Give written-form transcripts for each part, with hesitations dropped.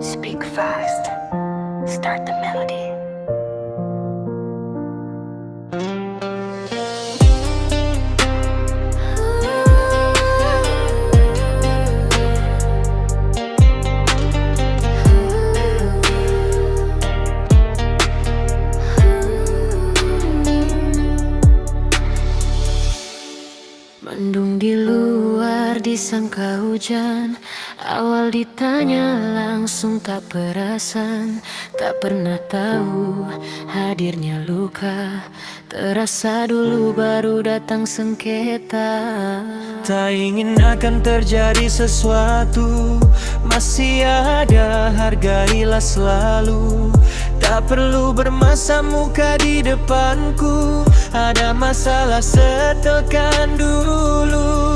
Speak fast. Start the melody. Mendung di luar disangka hujan. Awal ditanya langsung tak perasan. Tak pernah tahu hadirnya luka. Terasa dulu baru datang sengketa. Tak ingin akan terjadi sesuatu. Masih ada, hargailah selalu. Tak perlu bermasa muka di depanku. Ada masalah setelkan dulu.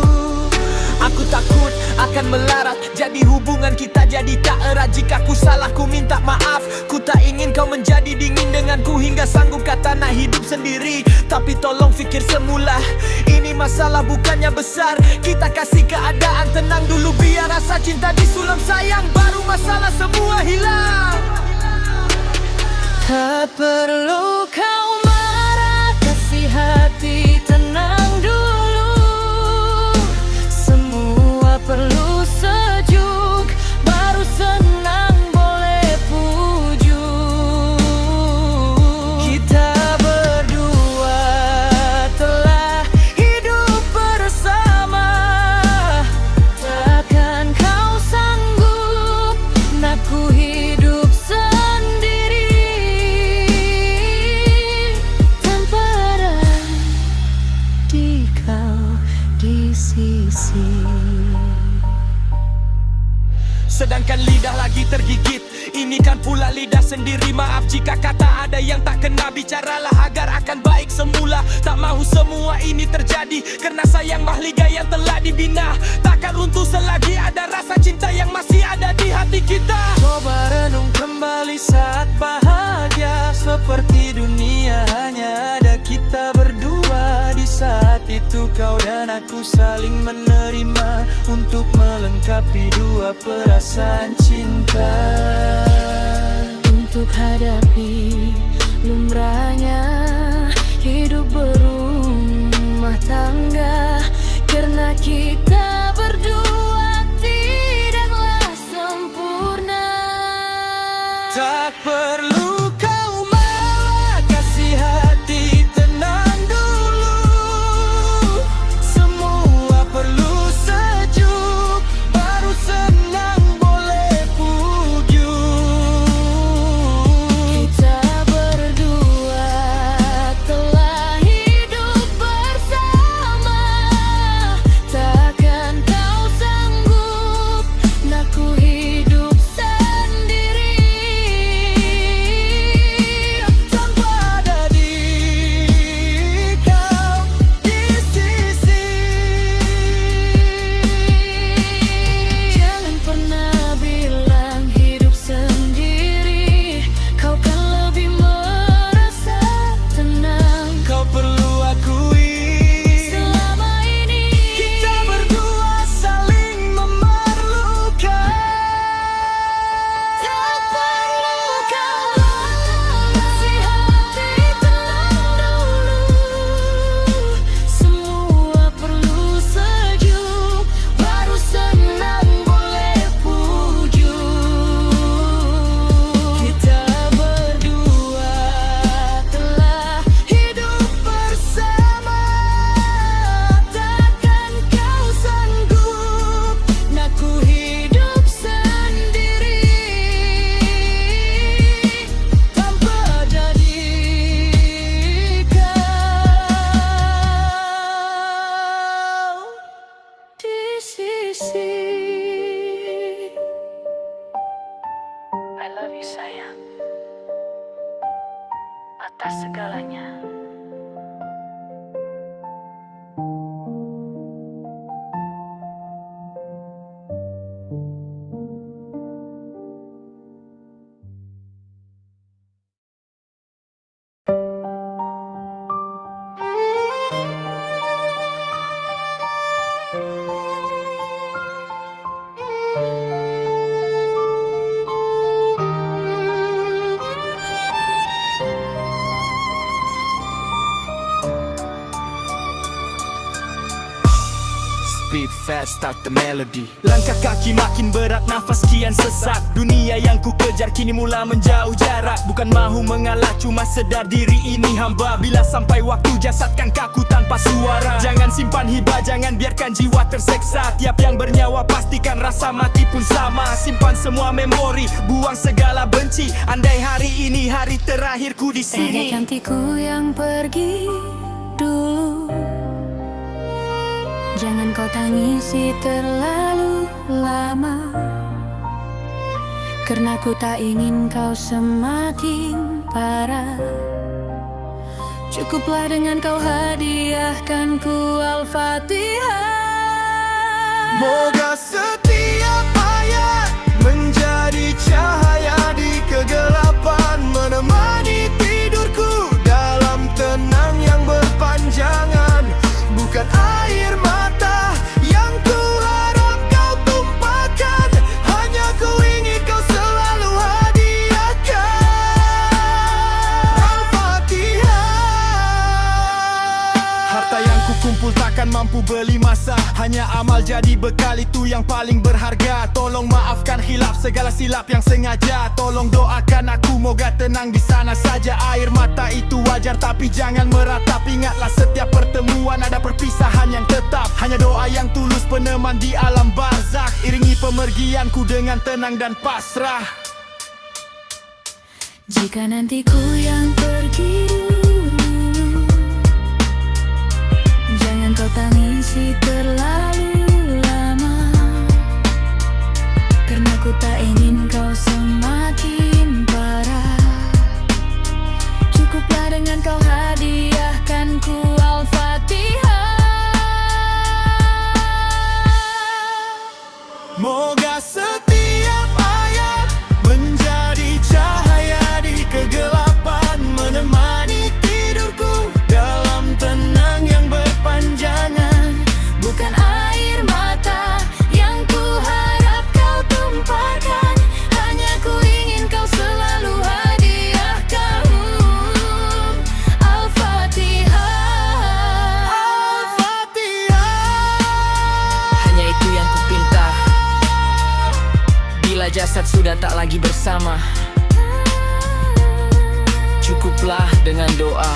Aku takut akan melarat, jadi hubungan kita jadi tak erat. Jika ku salah ku minta maaf. Ku tak ingin kau menjadi dingin denganku hingga sanggup kata nak hidup sendiri. Tapi tolong fikir semula, ini masalah bukannya besar. Kita kasih keadaan tenang dulu, biar rasa cinta disulam sayang, baru masalah semua hilang. Tak perlu kau marah, kasih hati tenang dulu. Semua perlu sejuk, baru senang boleh pujuk. Kita berdua telah hidup bersama. Takkan kau sanggup nak ku hidup sendiri tanpa ada di kau di sisi. Sedangkan lidah lagi tergigit, ini kan pula lidah sendiri. Maaf jika kata ada yang tak kena, bicaralah agar akan baik semula. Tak mahu semua ini terjadi, kerana sayang mahligai yang telah dibina. Takkan runtuh selagi ada rasa cinta yang masih ada di hati kita. Coba renung kembali saat bahagia, seperti dunia hanya ada kita berdua. Di saat itu kau dan aku saling menerima, untuk melengkapi dua perasaan cinta. Untuk hadapi lumrahnya hidup berumah tangga. Karena kita berdua tidaklah sempurna. Tak perlu kau marah, kasih hati tenang dulu. Semua perlu sejuk, baru senang boleh pujuk. Kita berdua telah hidup bersama. Takkan kau sanggup nak ku hidup sendiri Tanpa ada di kau di sisi. Jangan pernah bilang hidup sendiri. Kau kan lebih merasa tenang. Kau perlu akui, Selama ini kita berdua saling memerlukan. tak perlu kau kasih hati tenang dulu. Semua perlu sejuk, baru senang boleh pujuk. Kita berdua telah hidup bersama. Takkan kau sanggup nak ku hidup sendiri tanpa ada di kau di sisi. I love you sayang, atas segalanya. Speed fast, start the melody. Langkah kaki makin berat, nafas kian sesak. Dunia yang ku kejar kini mula menjauh jarak. Bukan mahu mengalah, cuma sedar diri ini hamba. Bila sampai waktu jasadkan kaku tanpa suara. Jangan simpan hibah, jangan biarkan jiwa terseksa. Tiap yang bernyawa pastikan rasa mati pun sama. Simpan semua memori, buang segala benci. Andai hari ini hari terakhirku di sini. Ada cantikku yang pergi dulu, jangan kau tangisi terlalu lama, karena ku tak ingin kau semakin parah. Cukuplah dengan kau hadiahkan ku Al-Fatihah. Moga setiap ayat menjadi cahaya di kegelapan, menemani tidurku dalam tenang yang berpanjangan. Bukan air mata yang ku harap kau tumpahkan, hanya ku ingin kau selalu hadiahkan Al-Fatihah. Harta yang ku kumpul takkan mampu beli masa, hanya amal jadi bekal itu yang paling berharga. Tolong maafkan khilaf segala silap yang sengaja. Tolong doakan aku moga tenang di sana saja. Air mata itu wajar tapi jangan meratap. Ingatlah setiap pertemuan ada perpisahan yang tetap. Hanya doa yang tulus peneman di alam barzakh. Iringi pemergianku dengan tenang dan pasrah. Jika nanti ku yang pergi dulu, jangan kau tangisi terlalu lama, karena ku tak ingin kau semakin parah. Cukuplah dengan kau hadiahkan ku Al-Fatihah. Moga setiap ayat menjadi cahaya di kegelapan, menemani tidurku dalam tenang yang berpanjangan. Bukan air mata yang ku harap kau tumpahkan, hanya ku ingin kau selalu hadiahkan Al-Fatihah. Al-Fatihah. Hanya itu yang ku pinta. Bila jasad sudah tak lagi bersama, cukuplah dengan doa.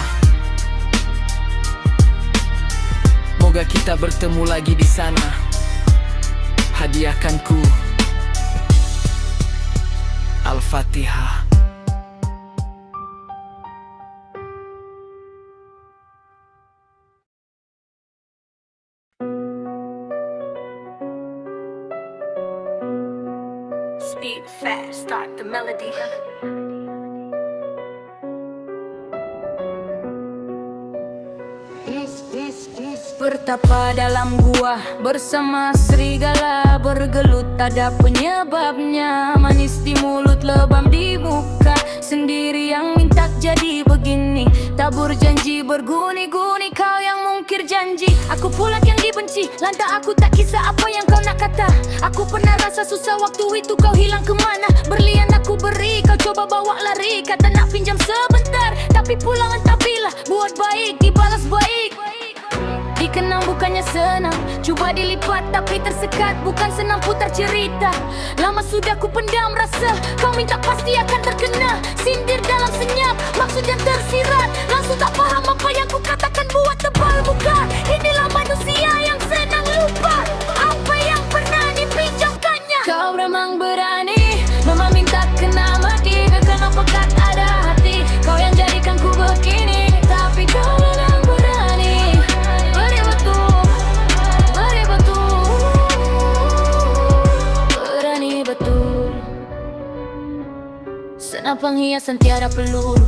Moga kita bertemu lagi di sana. Hadiahkan ku Al-Fatihah. Speed fast, start the melody. Bertapa dalam gua bersama serigala, bergelut ada penyebabnya. Manis di mulut, lebam di muka, sendiri yang minta jadi begini. Tabur janji berguni-guni, kau yang mungkir janji. Aku pula yang dibenci, lantas aku tak kisah apa yang kau nak kata. Aku pernah rasa susah waktu itu kau hilang kemana. Berlian aku beri, kau coba bawa lari. Kata nak pinjam sebentar, tapi pulang entah bila. Buat baik, dibalas baik. Dikenang bukannya senang, cuba dilipat tapi tersekat. Bukan senang putar cerita, lama sudah ku pendam rasa. Kau minta pasti akan terkena, sindir dalam senyap, maksud yang tersirat. Langsung tak faham apa yang ku katakan, buat tebal muka. Inilah manusia yang senang lupa apa yang pernah dipinjamkannya. Kau memang berani, memang minta kena mati. Kekena pekat ada hati, kau yang jadikan ku begini. Tapi kau memang berani, beri betul, berani betul. Senapang hiasan tiada peluru,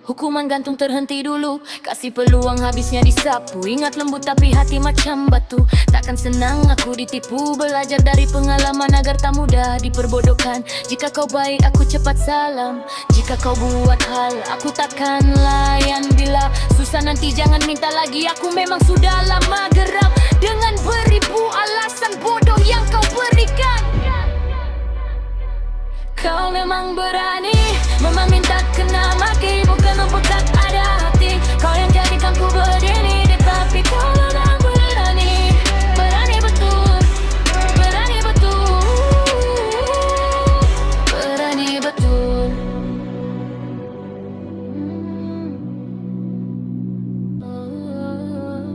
hukuman gantung terhenti dulu. Kasih peluang habisnya disapu. Ingat lembut tapi hati macam batu. Takkan senang aku ditipu. Belajar dari pengalaman agar tak mudah diperbodohkan. Jika kau baik aku cepat salam. Jika kau buat hal aku takkan layan. Bila susah nanti jangan minta lagi. Aku memang sudah lama geram dengan beribu alasan bodoh yang kau berikan. Kau memang berani, memang minta kena maki. Bukan mempekat ada hati, kau yang jadikan ku begini. Tetapi kau memang berani, berani betul,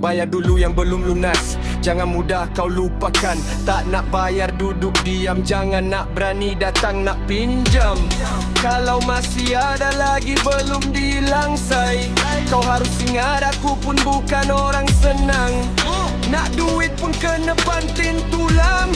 bayar dulu yang belum lunas. Jangan mudah kau lupakan. Tak nak bayar duduk diam, jangan nak berani datang nak pinjam. Kalau masih ada lagi belum dilangsai, kau harus ingat aku pun bukan orang senang. Nak duit pun kena banting tulang.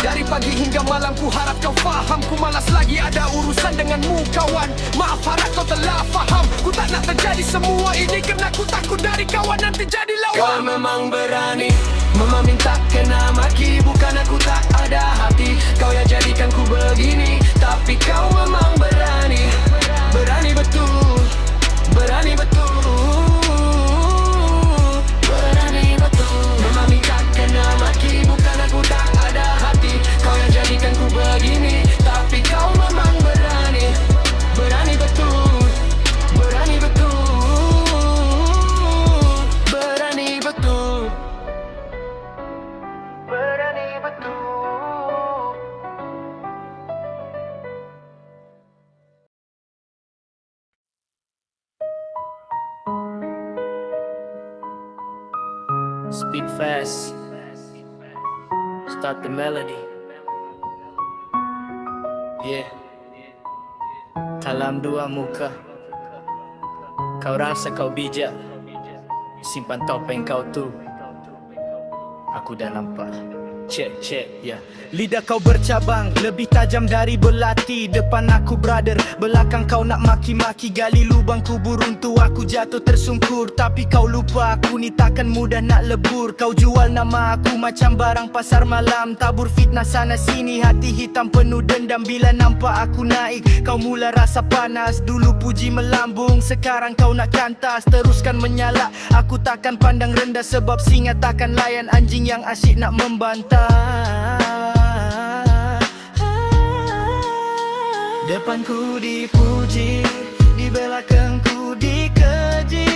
Dari pagi hingga malam ku harap kau faham. Ku malas lagi ada urusan denganmu kawan. Maaf harap kau telah faham. Ku tak nak terjadi semua ini kerana ku takut dari kawan nanti jadi lawan. Kau memang berani meminta kena maki. Bukan aku tak ada hati, kau yang jadikan ku begini. Tapi kau memang berani, berani betul, berani betul, berani betul. Memang minta kena maki, bukan aku tak ada hati, kau yang jadikan ku begini. Tapi kau memang berani, berani betul, berani betul, berani betul, berani betul. Speed fast. Start the melody. Yeah. Kalam dua muka. Kau rasa kau bijak, simpan topeng kau tu. Aku dah nampak. Check, check, yeah. Lidah kau bercabang, lebih tajam dari belati. Depan aku brother, belakang kau nak maki-maki. Gali lubang kubur untuk aku jatuh tersungkur. Tapi kau lupa aku ni takkan mudah nak lebur. Kau jual nama aku macam barang pasar malam. Tabur fitnah sana sini, hati hitam penuh dendam. Bila nampak aku naik, kau mula rasa panas. Dulu puji melambung, sekarang kau nak kantas. Teruskan menyala, aku takkan pandang rendah. Sebab singa takkan layan anjing yang asyik nak membantah. Depanku dipuji, di belakangku dikeji.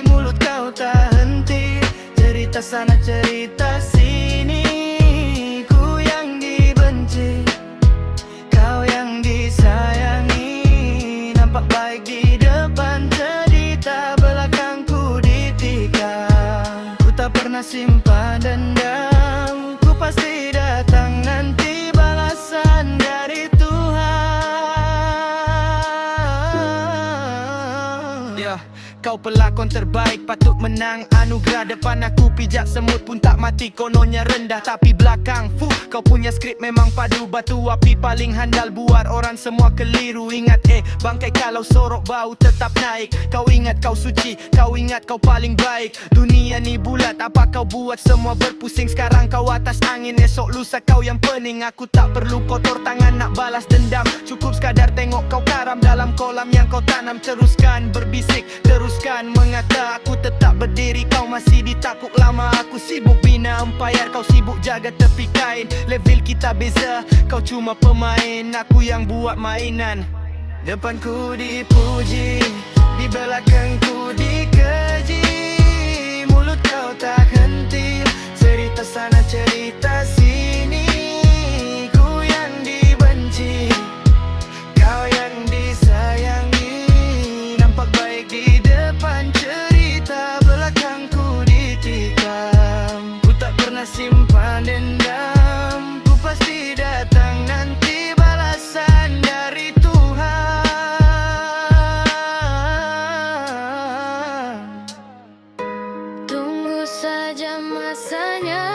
Mulut kau tak henti, cerita sana cerita sini. Ku yang dibenci, kau yang disayangi. Nampak baik di depan, cerita belakangku ditikam. Ku tak pernah simpan dendam, ku pasti datang nanti balasan dari Tuhan. Ya, kau pelakon terbaik, patut menang anugerah. Depan aku pijak semut pun tak mati, kononnya rendah tapi belakang kau punya skrip memang padu. Batu api paling handal, buat orang semua keliru. Ingat bangkai kalau sorok bau tetap naik. Kau ingat kau suci, kau ingat kau paling baik. Dunia ni bulat, apa kau buat semua berpusing. Sekarang kau atas angin, esok lusa kau yang pening. Aku tak perlu kotor tangan nak balas dendam. Cukup sekadar tengok kau karam dalam kolam yang kau tanam. Teruskan berbisik, teruskan mengata. Aku tetap berdiri, kau masih ditakuk lama. Aku sibuk bina umpire, kau sibuk jaga tepi kain. Level kita beza, kau cuma pemain, aku yang buat mainan. Depanku dipuji, di belakangku dikeji. Mulut kau tak henti, cerita sana cerita sini. Ku yang dibenci, kau yang disayangi. Nampak baik di depan, cerita belakangku ditikam. Ku tak pernah simpan dendam, ku pasti datang nanti balasan dari Tuhan. Tunggu saja masanya,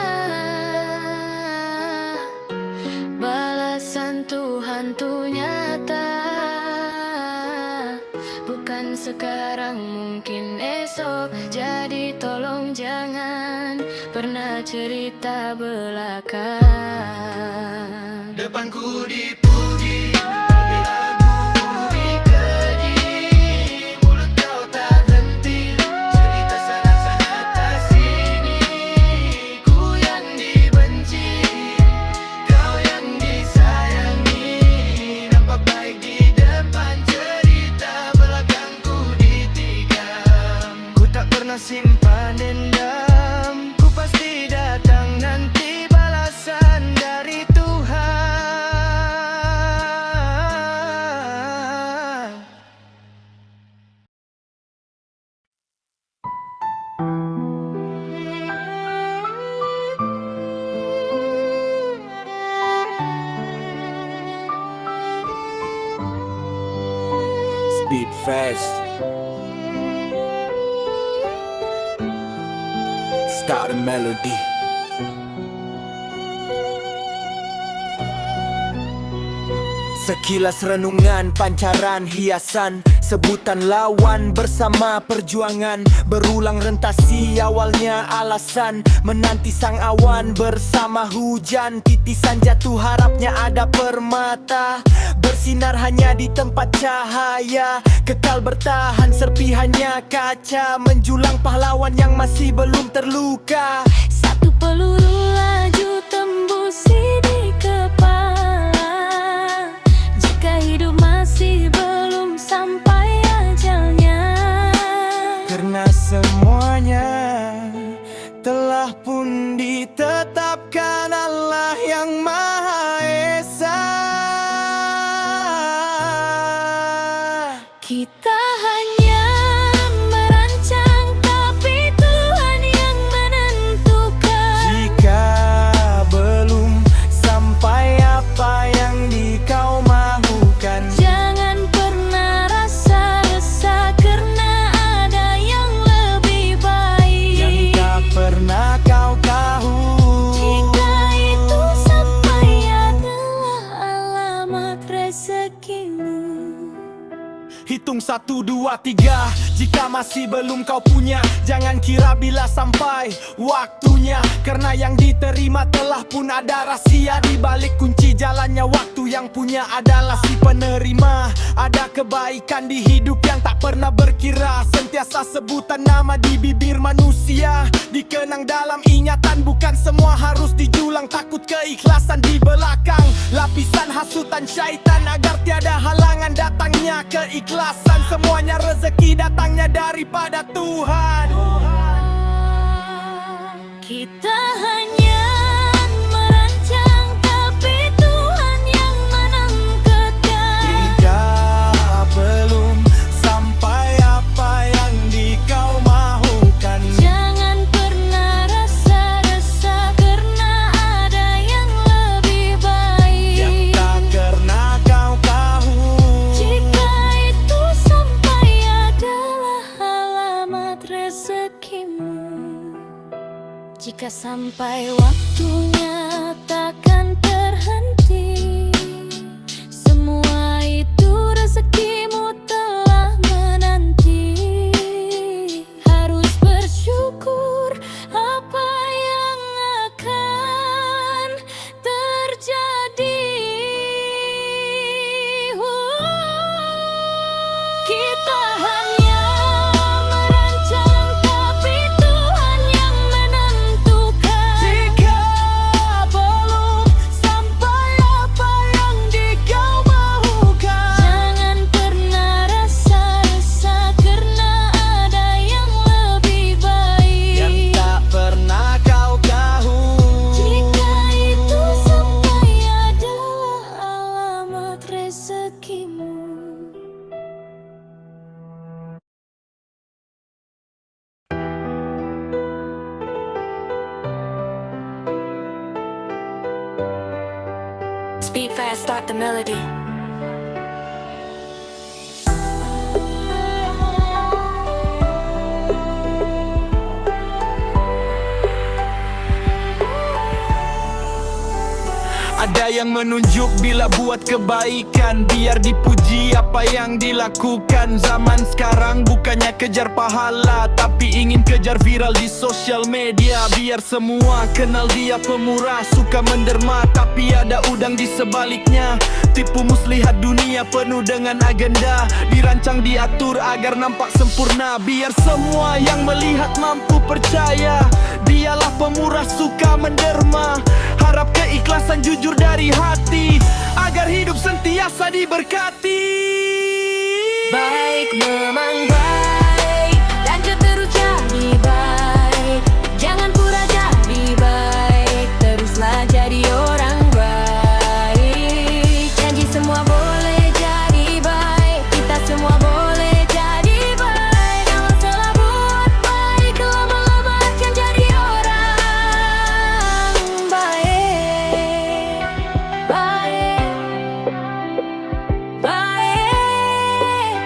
balasan Tuhan tu nyata. Bukan sekarang, mungkin esok. Jadi tolong jangan pernah cerita belakang. Depanku dipuji, di belakangku dikeji. Mulut kau tak henti, cerita sana sini. Ku yang dibenci, kau yang disayangi. Nampak baik di depan, cerita belakangku ditikam. Ku tak pernah simpan dendam, ku pasti datang nanti balasan dari Tuhan. fast. Start the melody. Sekilas renungan, pancaran, hiasan, sebutan lawan bersama perjuangan. Berulang rentasi awalnya alasan, menanti sang awan bersama hujan. Titisan jatuh harapnya ada permata, bersinar hanya di tempat cahaya. Kekal bertahan serpihannya kaca, menjulang pahlawan yang masih belum terluka. Satu peluru laju tembusi di kepala, jika hidup masih belum sampai ajalnya. Karena semuanya telah pun ditetapkan Allah yang Maha Esa. Kita hanya merancang, tapi Tuhan yang menentukan. Jika belum sampai apa yang kau mahukan, Jangan pernah rasa resah, karena ada yang lebih baik. yang tak pernah kau tahu. Jika itu sampai adalah alamat rezekimu. Hitung 1, 2, 3. Jika masih belum kau punya, jangan kira bila sampai waktunya. Karena yang diterima telah pun ada rahasia di balik kunci jalannya waktu. Yang punya adalah si penerima. Ada kebaikan di hidup yang tak pernah berkira. Sentiasa sebutan nama di bibir manusia, dikenang dalam ingatan. Bukan semua harus dijulang, takut keikhlasan di belakang. Lapisan hasutan syaitan agar tiada halangan datangnya keikhlasan. Semuanya rezeki datangnya daripada Tuhan. Kita hanya merancang, tapi Tuhan yang menentukan. Jika belum sampai apa yang kau mahukan, Jangan pernah rasa resah, karena ada yang lebih baik. yang tak pernah kau tahu. Jika itu sampai adalah alamat rezekimu. Jika sampai waktunya takkan terhenti. Semua itu rezekimu telah menanti. Harus bersyukur apa yang akan terjadi. Kita hanya merancang, tapi Tuhan yang menentukan. Jika belum sampai apa yang kau mahukan, Jangan pernah rasa resah, karena ada yang lebih yang baik. tak pernah kau tahu. Jika itu sampai adalah alamat rezekimu. Speed fast, start the melody. Ada yang menunjuk bila buat kebaikan, biar dipuji apa yang dilakukan. Zaman sekarang bukannya kejar pahala, tapi ingin kejar viral di sosial media. Biar semua kenal dia pemurah, suka menderma, tapi ada udang di sebaliknya. Tipu muslihat dunia penuh dengan agenda, dirancang diatur agar nampak sempurna. Biar semua yang melihat mampu percaya, dialah pemurah suka menderma. Harap keikhlasan jujur dari hati, agar hidup sentiasa diberkati. Baik memang baik, lanjut terus jadi baik. Jangan pura jadi baik, teruslah jadi orang baik. Janji semua boleh jadi baik, kita semua boleh jadi baik. Kalau salah buat baik, lama-lama akan jadi orang baik. Baik, baik.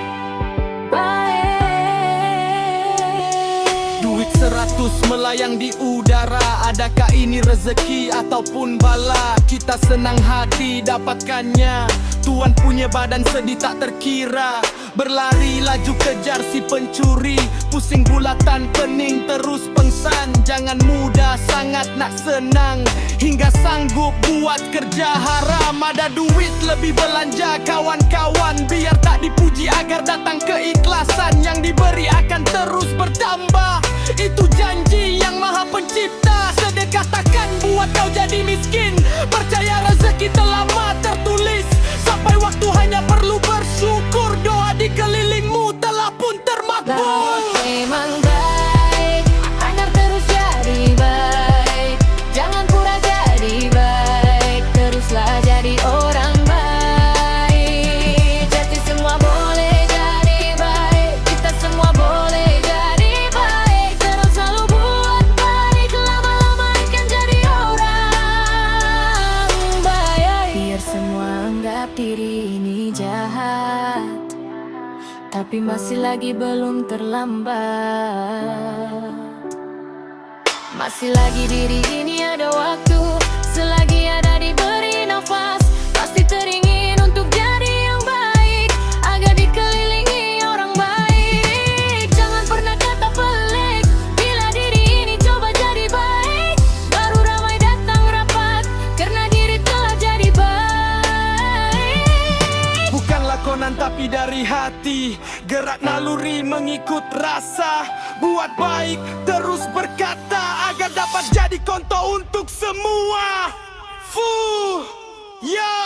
terus melayang di udara. Adakah ini rezeki ataupun bala? Kita senang hati dapatkannya, Tuhan punya badan sedih tak terkira. Berlari laju kejar si pencuri, pusing bulatan pening terus pengsan. Jangan mudah sangat nak senang, hingga sanggup buat kerja haram. Ada duit lebih belanja kawan-kawan, biar tak dipuji agar datang keikhlasan. Yang diberi akan terus bertambah, itu janji yang maha pencipta. Sedekah takkan buat kau jadi miskin, percaya rezeki telah lama tertulis. Sampai waktu hanya perlu bersyukur, doa di kelilingmu telah pun termakbul. Memang baik, agar terus jadi baik. Jangan pura jadi baik, teruslah jadi orang baik. Jadi semua boleh jadi baik, kita semua boleh jadi baik. Terus selalu buat baik, lama-lama akan jadi orang baik. Biar semua anggap diri ini jahat, tapi masih lagi belum terlambat. Masih lagi diri ini ada waktu, selagi ada diberi nafas, pasti teringin untuk jadi yang baik, agar dikelilingi orang baik. Jangan pernah kata pelik, bila diri ini coba jadi baik, baru ramai datang rapat, karena diri telah jadi baik. Bukan lakonan tapi dari hati, gerak naluri mengikut rasa. Buat baik terus berkata, agar dapat jadi contoh untuk semua. Yo,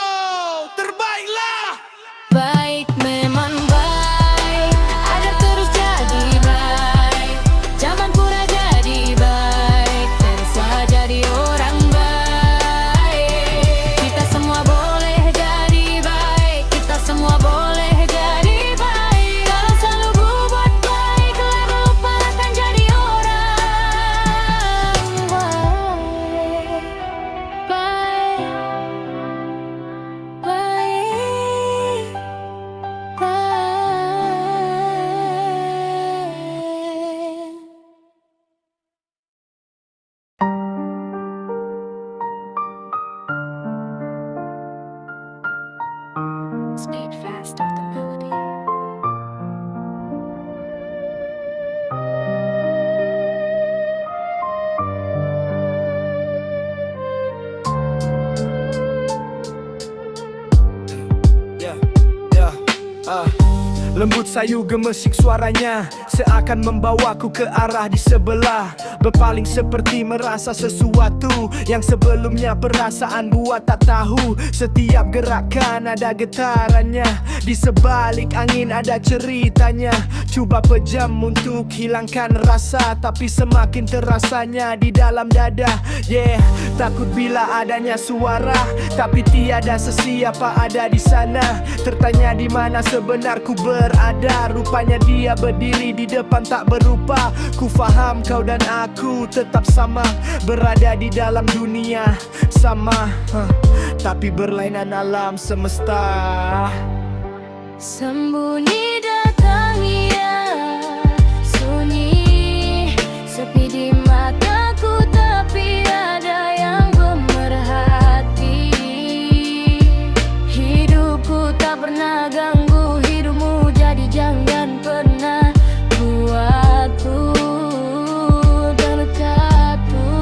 terbaiklah. Baik memang baik, agar terus jadi baik. Jangan pura jadi baik, teruslah jadi orang baik. Kita semua boleh jadi baik, kita semua boleh jadi baik. Kalau selalu berbuat baik, lama lupa akan jadi orang baik. Baik, baik, baik. Speed fast of the melody. Lembut sayu gemesik suaranya, seakan membawaku ke arah di sebelah. Berpaling seperti merasa sesuatu yang sebelumnya perasaan buat tak tahu. Setiap gerakan ada getarannya, di sebalik angin ada ceritanya. Coba pejam untuk hilangkan rasa, tapi semakin terasanya di dalam dada. Takut bila adanya suara, tapi tiada sesiapa ada di sana. Tertanya di mana sebenarku berada, rupanya dia berdiri di depan tak berupa. Ku faham kau dan aku tetap sama, berada di dalam dunia sama, tapi berlainan alam semesta. Sembunyi datang ia, sunyi, sepi di mataku, tapi ada yang pemerhati. Hidupku tak pernah ganggu hidupmu, jadi jangan pernah buatku dekatku.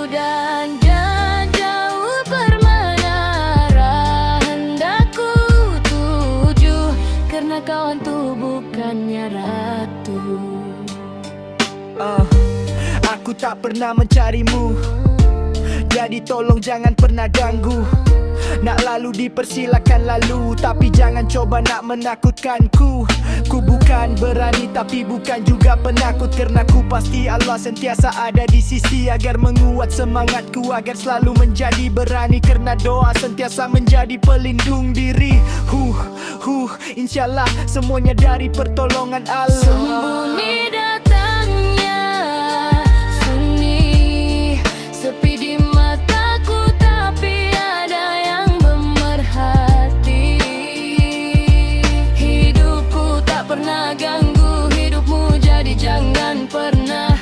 Dan jangan jauh permana arah hendakku tuju, karena kawan tuh bukannya ratu. Aku tak pernah mencarimu, jadi tolong jangan pernah ganggu. Nak lalu dipersilakan lalu, tapi jangan coba nak menakutkanku. Ku bukan berani tapi bukan juga penakut, karena ku pasti Allah sentiasa ada di sisi, agar menguat semangatku, agar selalu menjadi berani, karena doa sentiasa menjadi pelindung diri. Insyaallah semuanya dari pertolongan Allah. Sembunyi datangnya, sunyi, sepi di mataku, tapi ada yang pemerhati. Hidupku tak pernah ganggu hidupmu, jadi jangan pernah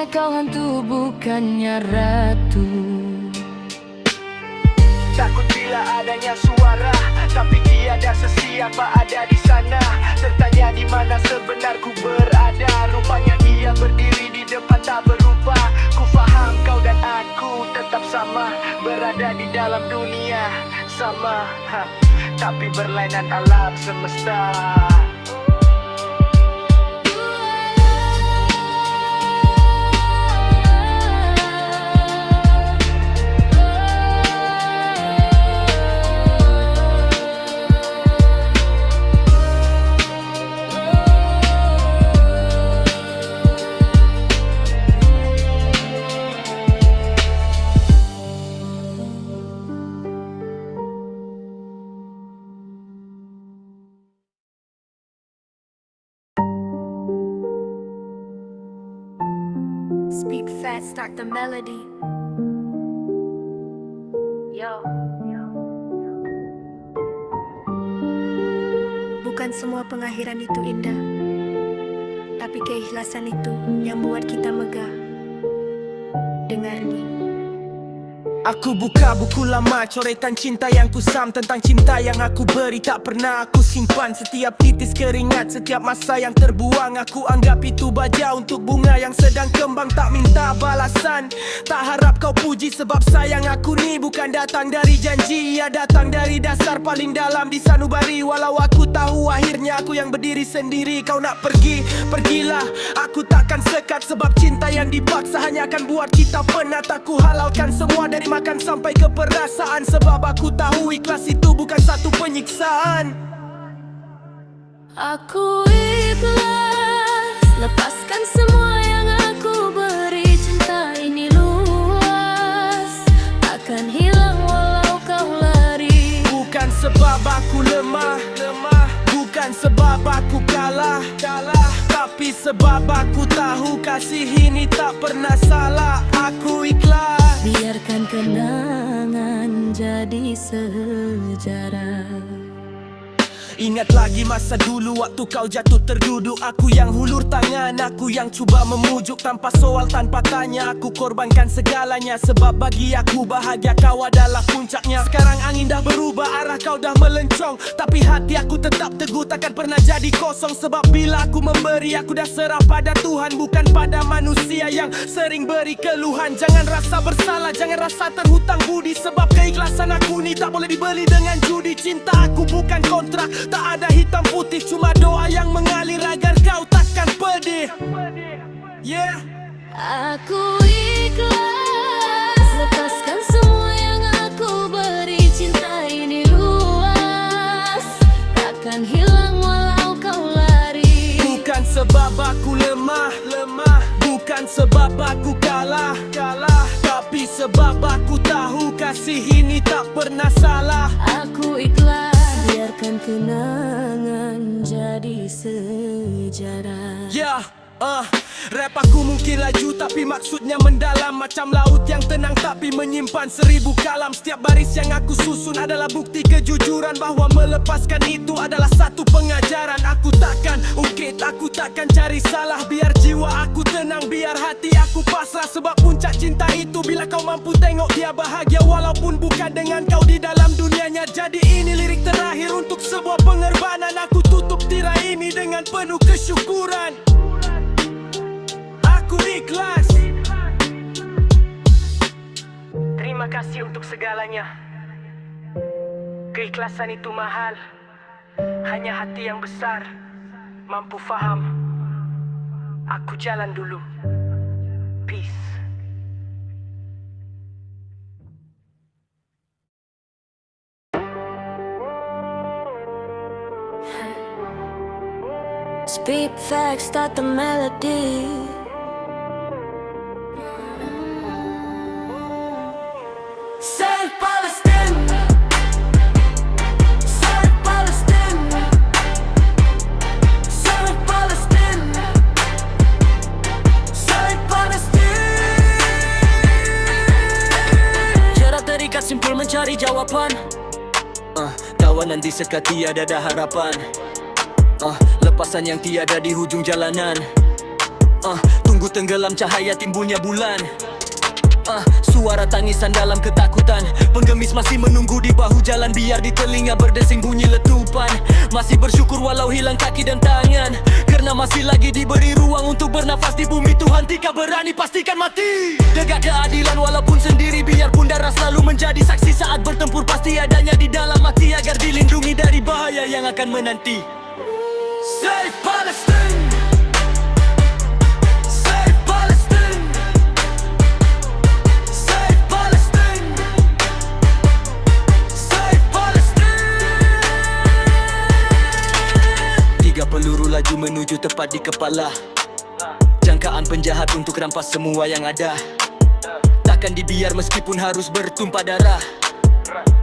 kau hantu bukannya ratu. Takut bila adanya suara, tapi tiada sesiapa ada di sana. Tertanya di mana sebenar ku berada. Rupanya dia berdiri di depan tak berubah. Ku faham kau dan aku tetap sama, berada di dalam dunia sama, tapi berlainan alam semesta. Speak fast, start the melody. Yo. Bukan semua pengakhiran itu indah, tapi keikhlasan itu yang buat kita megah. Dengar nih. Aku buka buku lama, coretan cinta yang kusam. Tentang cinta yang aku beri tak pernah aku simpan. Setiap titis keringat, setiap masa yang terbuang, aku anggap itu baja untuk bunga yang sedang kembang. Tak minta balasan, tak harap kau puji, sebab sayang aku ni bukan datang dari janji. Ia datang dari dasar paling dalam di sanubari. Walau aku tahu akhirnya aku yang berdiri sendiri. Kau nak pergi, pergilah, aku takkan sekat. Sebab cinta yang dipaksa hanya akan buat kita penat. Aku halalkan semua dari makan sampai ke perasaan, sebab aku tahu ikhlas itu bukan satu penyiksaan. Aku ikhlas, lepaskan semua yang aku beri. Cinta ini luas, takkan hilang walau kau lari. Bukan sebab aku lemah, bukan sebab aku kalah, tapi sebab aku tahu kasih ini tak pernah salah. Aku ikhlas. Biarkan kenangan jadi sejarah. Ingat lagi masa dulu waktu kau jatuh terduduk. Aku yang hulur tangan, aku yang cuba memujuk. Tanpa soal, tanpa tanya, aku korbankan segalanya. Sebab bagi aku bahagia kau adalah puncaknya. Sekarang angin dah berubah, arah kau dah melencong, tapi hati aku tetap teguh, takkan pernah jadi kosong. Sebab bila aku memberi, aku dah serah pada Tuhan, bukan pada manusia yang sering beri keluhan. Jangan rasa bersalah, jangan rasa terhutang budi, sebab keikhlasan aku ni tak boleh dibeli dengan judi. Cinta aku bukan kontrak, tak ada hitam putih, cuma doa yang mengalir agar kau takkan pedih. Yeah. Aku ikhlas, lepaskan semua yang aku beri. Cinta ini luas, takkan hilang walau kau lari. Bukan sebab aku lemah, bukan sebab aku kalah, tapi sebab aku tahu kasih ini tak pernah salah. Aku ikhlas, biarkan kenangan jadi sejarah. Yeah, rap aku mungkin laju tapi maksudnya mendalam. Macam laut yang tenang tapi menyimpan 1000 kalam. Setiap baris yang aku susun adalah bukti kejujuran, bahwa melepaskan itu adalah satu pengajaran. Aku takkan ungkit, aku takkan cari salah. Biar jiwa aku tenang, biar hati aku pasrah. Sebab puncak cinta itu bila kau mampu tengok dia bahagia, walaupun bukan dengan kau di dalam dunianya. Jadi ini lirik terakhir untuk sebuah pengorbanan. Aku tutup tirai ini dengan penuh kesyukuran. Aku ikhlas. Terima kasih untuk segalanya. Keikhlasan itu mahal, hanya hati yang besar mampu faham. Aku jalan dulu. Peace. Speak facts, start the melody. Save Palestine, save Palestine, save Palestine, save Palestine. Jarak terikat simpul mencari jawaban. Tawanan disekat tiada ada harapan. Lepasan yang tiada di hujung jalanan. Tunggu Tubuhku tenggelam cahaya timbulnya bulan. Suara tangisan dalam ketakutan. Penggemis masih menunggu di bahu jalan, biar di telinga berdesing bunyi letupan. Masih bersyukur walau hilang kaki dan tangan, karena masih lagi diberi ruang untuk bernafas di bumi Tuhan. Tika berani pastikan mati. Tegak keadilan walaupun sendiri, biarpun darah selalu menjadi saksi saat bertempur. Pasti adanya di dalam hati agar dilindungi dari bahaya yang akan menanti. Save Palestine! Save Palestine! Save Palestine! Save Palestine! 3 peluru laju menuju tepat di kepala. Jangkaan penjahat untuk rampas semua yang ada. Takkan dibiar meskipun harus bertumpah darah.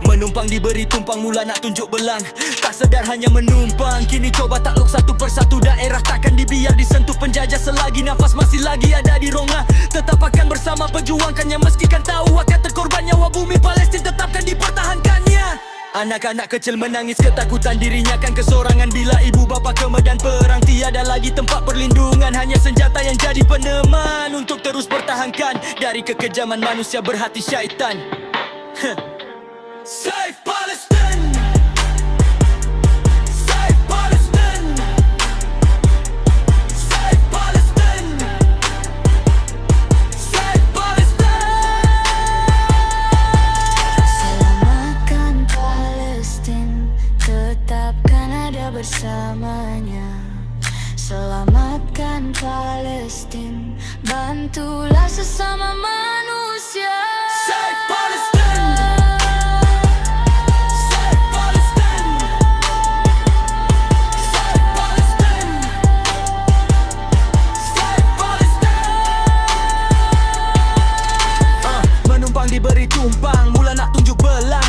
Menumpang diberi tumpang, mula nak tunjuk belang. Tak sedar hanya menumpang, kini coba takluk satu persatu daerah. Takkan dibiar disentuh penjajah selagi nafas masih lagi ada di rongga. Tetap akan bersama perjuangkannya meskikan tahu akan terkorban nyawa. Bumi Palestin tetapkan dipertahankannya. Anak-anak kecil menangis ketakutan, dirinya kan kesorangan bila ibu bapa ke medan perang. Tiada lagi tempat perlindungan, hanya senjata yang jadi peneman untuk terus pertahankan dari kekejaman manusia berhati syaitan. Save Palestine! Save Palestine! Save Palestine! Save Palestine! Selamatkan Palestina, tetapkan ada bersamanya. Selamatkan Palestina, bantulah sesama manusia. Save Palestine! Diberi tumpang, mula nak tunjuk belang.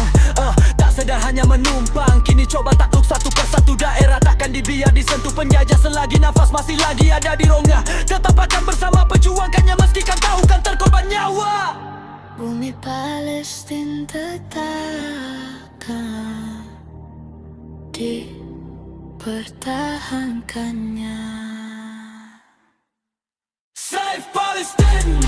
Tak sedar hanya menumpang, kini coba takluk satu persatu daerah. Takkan dibiar disentuh penjajah selagi nafas masih lagi ada di rongga. Tetap akan bersama perjuangkannya meskikan tahu kan terkorban nyawa. Bumi Palestina tetapkan dipertahankannya. Save Palestine!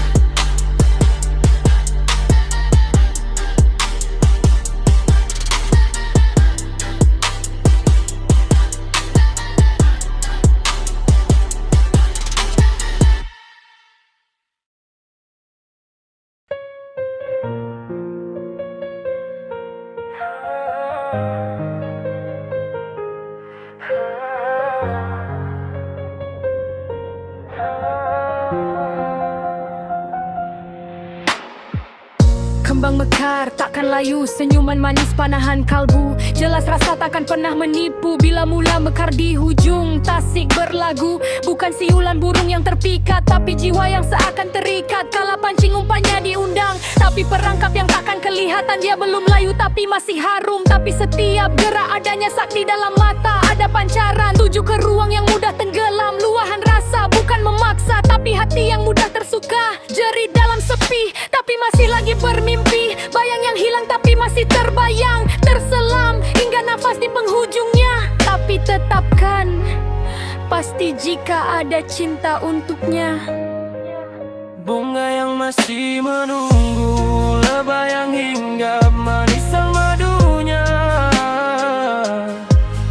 Kembang mekar takkan layu, senyuman manis panahan kalbu. Jelas rasa takkan pernah menipu bila mula mekar di hujung tasik berlagu. Bukan siulan burung yang terpikat, tapi jiwa yang seakan terikat. Kala pancing umpannya diundang, tapi perangkap yang takkan kelihatan. Dia belum layu tapi masih harum, tapi setiap gerak adanya sakti dalam mata. Ada pancaran tuju ke ruang yang mudah tenggelam. Luahan rasa bukan memaksa, tapi hati yang mudah tersuka. Jerit dalam sepi, tapi masih lagi bermimpi. Bayang yang hilang tapi masih terbayang, terselam hingga nafas di penghujungnya. Tapi tetapkan pasti jika ada cinta untuknya. Bunga yang masih menunggu, lebah yang hinggap manisan madunya.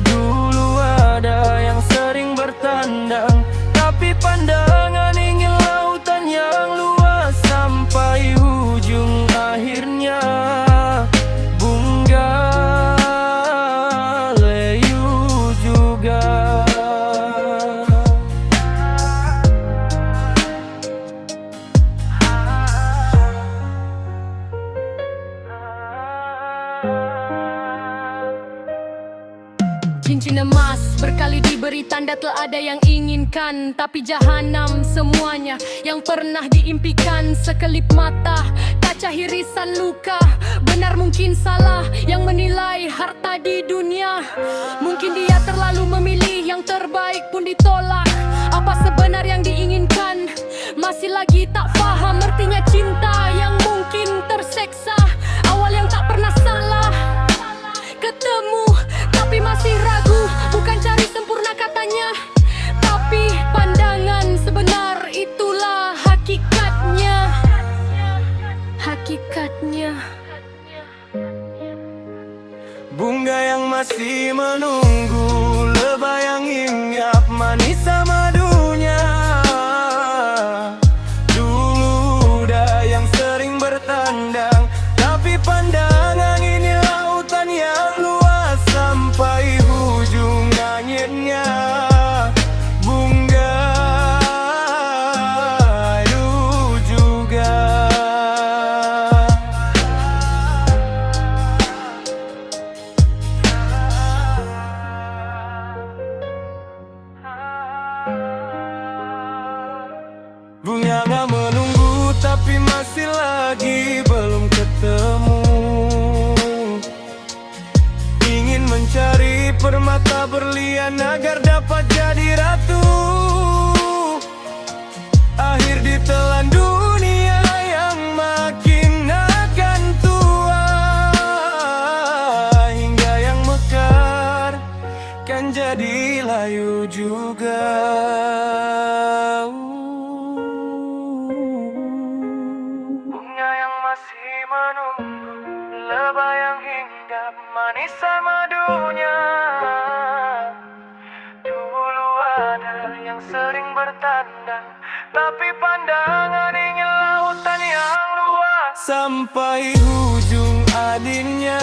Dulu ada yang sering bertandang, tapi pandangan ingin lautan yang luas sampai ujung akhirnya. Bunga layu juga. Cincin emas berkali diberi tanda telah ada yang inginkan, tapi jahanam semuanya yang pernah diimpikan. Sekelip mata, kaca irisan luka. Benar mungkin salah yang menilai harta di dunia. Mungkin dia terlalu memilih, yang terbaik pun ditolak. Apa sebenar yang diinginkan? Masih lagi tak faham artinya cinta yang mungkin terseksa. Awal yang tak pernah salah, ketemu tapi masih ragu. Bukan cari sempurna katanya, tapi pandangan sebenar itulah hakikatnya. Bunga yang masih menunggu, lebah yang hinggap manis madunya. Dulu udah yang sering bertandang, tapi pandangan ini lautan yang luas sampai ujung langitnya. Bunga aduh juga. Bunga nggak menunggu tapi masih lagi belum ketemu. Ingin mencari permata berlian agar dapat jadi ratu. Akhir ditelan dunia yang makin akan tua. Hingga yang mekar kan jadi layu juga. Bunga yang masih menunggu, lebah yang hinggap manis madunya. Dulu ada yang sering bertandang, tapi pandangan ingin lautan yang luas sampai ujung adiknya.